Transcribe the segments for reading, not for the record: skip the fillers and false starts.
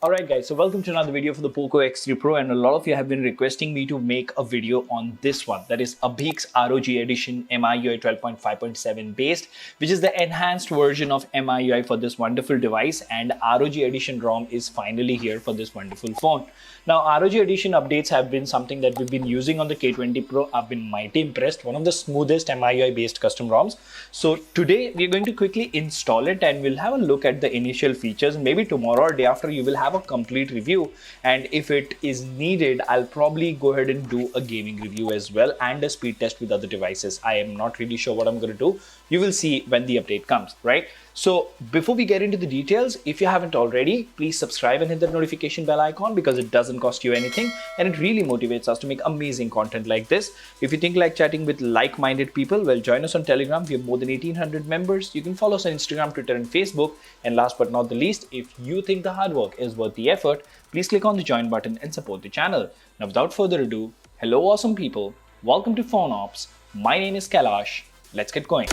Alright guys, so welcome to another video for the Poco X3 Pro, and a lot of you have been requesting me to make a video on this one, that is Abhix ROG Edition Miui 12.5.7 based, which is the enhanced version of Miui for this wonderful device, and ROG Edition ROM is finally here for this wonderful phone. Now ROG Edition updates have been something that we've been using on the K20 Pro. I've been mighty impressed, one of the smoothest Miui based custom ROMs. So today we're going to quickly install it and we'll have a look at the initial features, and maybe tomorrow or day after you will have a complete review, and if it is needed I'll probably go ahead and do a gaming review as well and a speed test with other devices. I am not really sure what I'm going to do. You will see when the update comes, right? So before we get into the details, if you haven't already, please subscribe and hit the notification bell icon because it doesn't cost you anything and it really motivates us to make amazing content like this. If you think like chatting with like-minded people, well, join us on Telegram. We have more than 1800 members. You can follow us on Instagram, Twitter and Facebook. And last but not the least, if you think the hard work is worth the effort, please click on the join button and support the channel. Now without further ado, hello awesome people. Welcome to PhoneOps. My name is Kailash. Let's get going.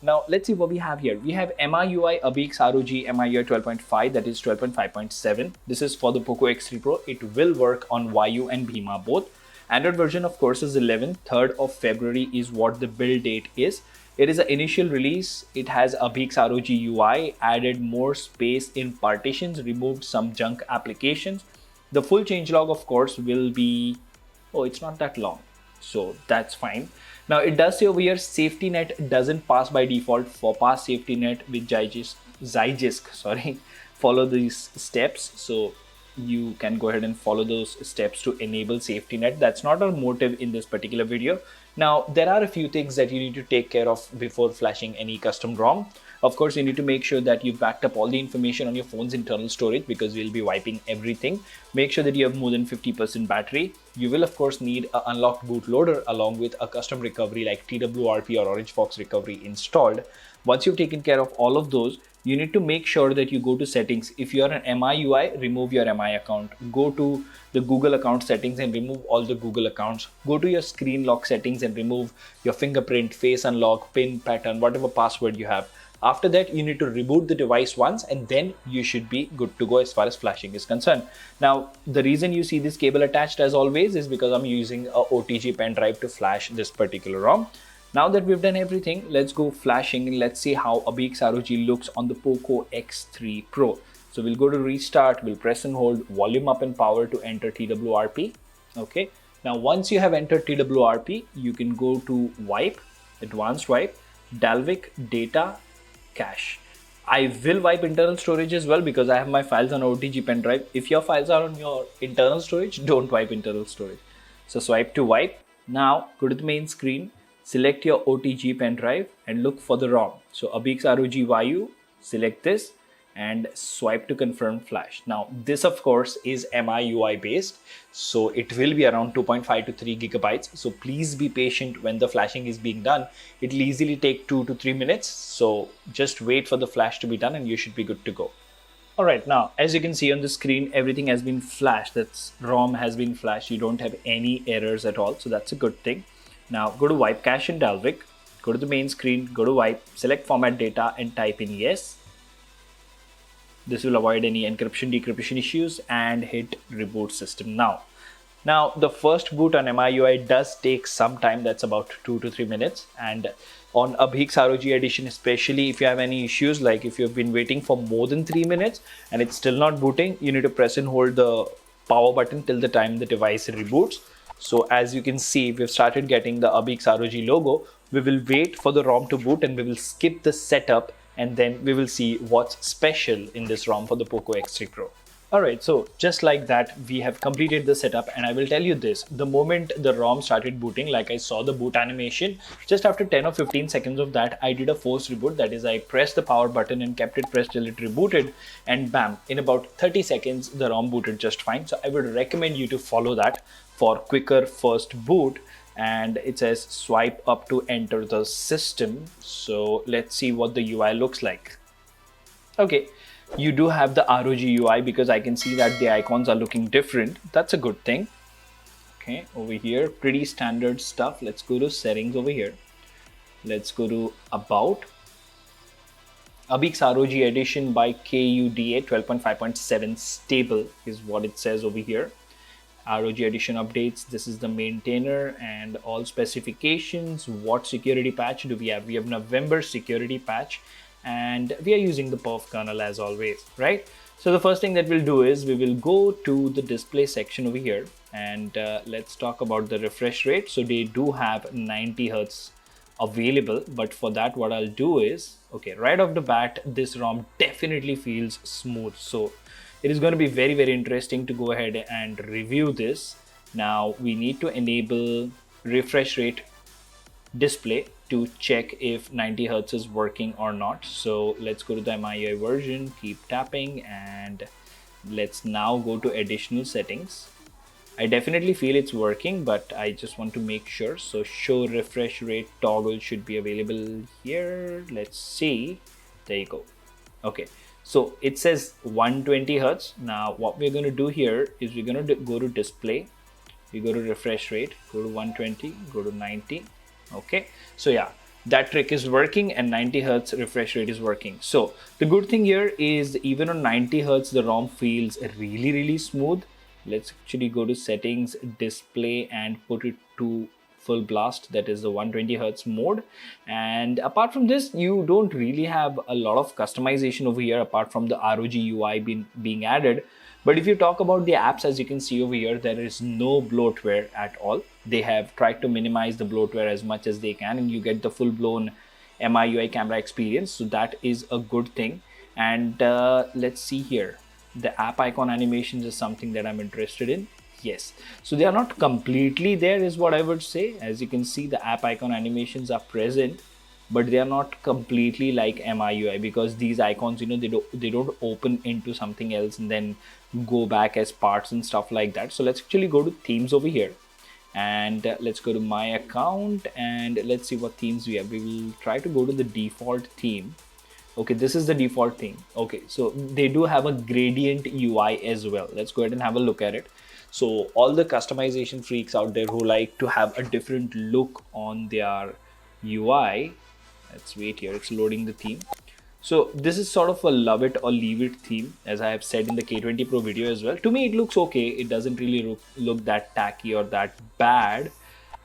Now let's see what we have here. We have Miui Abhix ROG Miui 12.5, that is 12.5.7. This is for the Poco X3 Pro. It will work on Vayu and Bhima both. Android version of course is 11. 3rd of February is what the build date is. It is an initial release. It has Abhix ROG UI, added more space in partitions, removed some junk applications. The full changelog of course will be, oh, it's not that long, so that's fine. Now it does say over here safety net doesn't pass by default. For pass safety net with Zygisk, follow these steps. So you can go ahead and follow those steps to enable safety net. That's not our motive in this particular video. Now there are a few things that you need to take care of before flashing any custom ROM. Of course, you need to make sure that you've backed up all the information on your phone's internal storage because we'll be wiping everything. Make sure that you have more than 50% battery. You will of course need an unlocked bootloader along with a custom recovery like TWRP or Orange Fox recovery installed. Once you've taken care of all of those, you need to make sure that you go to settings. If you are an MIUI, remove your MI account. Go to the Google account settings and remove all the Google accounts. Go to your screen lock settings and remove your fingerprint, face unlock, pin pattern, whatever password you have. After that, you need to reboot the device once and then you should be good to go as far as flashing is concerned. Now, the reason you see this cable attached as always is because I'm using a OTG pen drive to flash this particular ROM. Now that we've done everything, let's go flashing and let's see how Abhix ROG looks on the Poco X3 Pro. So we'll go to restart, we'll press and hold volume up and power to enter TWRP. Okay. Now, once you have entered TWRP, you can go to wipe, advanced wipe, Dalvik data cache. I will wipe internal storage as well because I have my files on OTG pen drive. If your files are on your internal storage, don't wipe internal storage. So swipe to wipe. Now go to the main screen, select your OTG pen drive and look for the ROM. So Abhix ROG Vayu, select this and swipe to confirm flash. Now this of course is MIUI based, so it will be around 2.5 to 3 gigabytes. So please be patient when the flashing is being done. It will easily take 2 to 3 minutes. So just wait for the flash to be done and you should be good to go. Alright, now as you can see on the screen, everything has been flashed. That's ROM has been flashed. You don't have any errors at all. So that's a good thing. Now go to wipe cache in Dalvik, go to the main screen, go to wipe, select format data and type in yes. This will avoid any encryption decryption issues and hit reboot system now. Now the first boot on MIUI does take some time, that's about 2 to 3 minutes, and on Abhix ROG Edition especially, if you have any issues like if you've been waiting for more than 3 minutes and it's still not booting, you need to press and hold the power button till the time the device reboots. So as you can see, we've started getting the Abhix ROG logo. We will wait for the ROM to boot and we will skip the setup and then we will see what's special in this ROM for the Poco X3 Pro. Alright, so just like that, we have completed the setup, and I will tell you this, the moment the ROM started booting, like I saw the boot animation, just after 10 or 15 seconds of that, I did a forced reboot. That is, I pressed the power button and kept it pressed till it rebooted, and bam, in about 30 seconds, the ROM booted just fine. So I would recommend you to follow that for quicker first boot. And it says swipe up to enter the system. So let's see what the UI looks like. Okay, you do have the ROG UI because I can see that the icons are looking different. That's a good thing. Okay, over here, pretty standard stuff. Let's go to settings over here. Let's go to About. Abhix ROG Edition by KUDA 12.5.7 stable is what it says over here. ROG Edition updates. This is the maintainer and all specifications. What security patch do we have? We have November security patch, and we are using the Perf kernel as always, right? So the first thing that we'll do is we will go to the display section over here, and let's talk about the refresh rate. So they do have 90 Hertz available, but for that what I'll do is, okay, right off the bat, this ROM definitely feels smooth. So it is going to be very interesting to go ahead and review this. Now we need to enable refresh rate display to check if 90 Hertz is working or not. So let's go to the Miui version, keep tapping, and let's now go to additional settings. I definitely feel it's working, but I just want to make sure. So show refresh rate toggle should be available here. Let's see. There you go. Okay, so it says 120 Hertz. Now what we're going to do here is we're going to go to display. We go to refresh rate, go to 120, go to 90. Okay, so yeah, that trick is working, and 90 Hertz refresh rate is working. So the good thing here is even on 90 Hertz, the ROM feels really smooth. Let's actually go to settings, display, and put it to full blast. That is the 120 Hertz mode. And apart from this, you don't really have a lot of customization over here apart from the ROG UI being added. But if you talk about the apps, as you can see over here, there is no bloatware at all. They have tried to minimize the bloatware as much as they can, and you get the full-blown MIUI camera experience. So that is a good thing. And let's see here. The app icon animations is something that I'm interested in. Yes, so they are not completely there is what I would say. As you can see, the app icon animations are present, but they are not completely like MIUI, because these icons, you know, they don't open into something else and then go back as parts and stuff like that. So let's actually go to themes over here, and let's go to my account, and let's see what themes we have. We will try to go to the default theme. Okay, this is the default theme. Okay, so they do have a gradient UI as well. Let's go ahead and have a look at it. So all the customization freaks out there who like to have a different look on their UI, let's wait here, it's loading the theme. So this is sort of a love it or leave it theme, as I have said in the K20 Pro video as well. To me, it looks okay. It doesn't really look that tacky or that bad.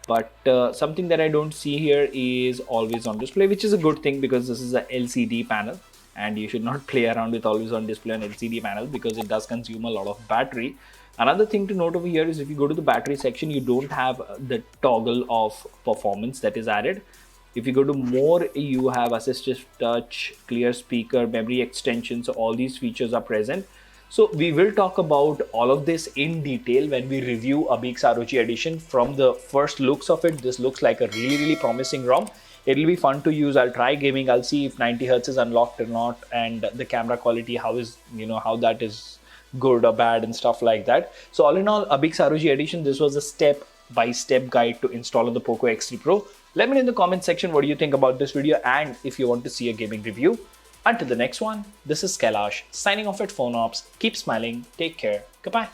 But something that I don't see here is always on display, which is a good thing because this is a LCD panel, and you should not play around with always on display on LCD panel because it does consume a lot of battery. Another thing to note over here is if you go to the battery section, you don't have the toggle of performance that is added. If you go to more, you have assistive touch, clear speaker, memory extension. So all these features are present. So we will talk about all of this in detail when we review Abhix ROG Edition. From the first looks of it, this looks like a really promising ROM. It'll be fun to use. I'll try gaming. I'll see if 90 Hertz is unlocked or not, and the camera quality, how that is good or bad and stuff like that. So all in all, Abhix ROG Edition, this was a step-by-step guide to install on the Poco X3 Pro. Let me know in the comment section what do you think about this video, and if you want to see a gaming review. Until the next one, this is Kailash signing off at PhoneOps. Keep smiling, take care, goodbye.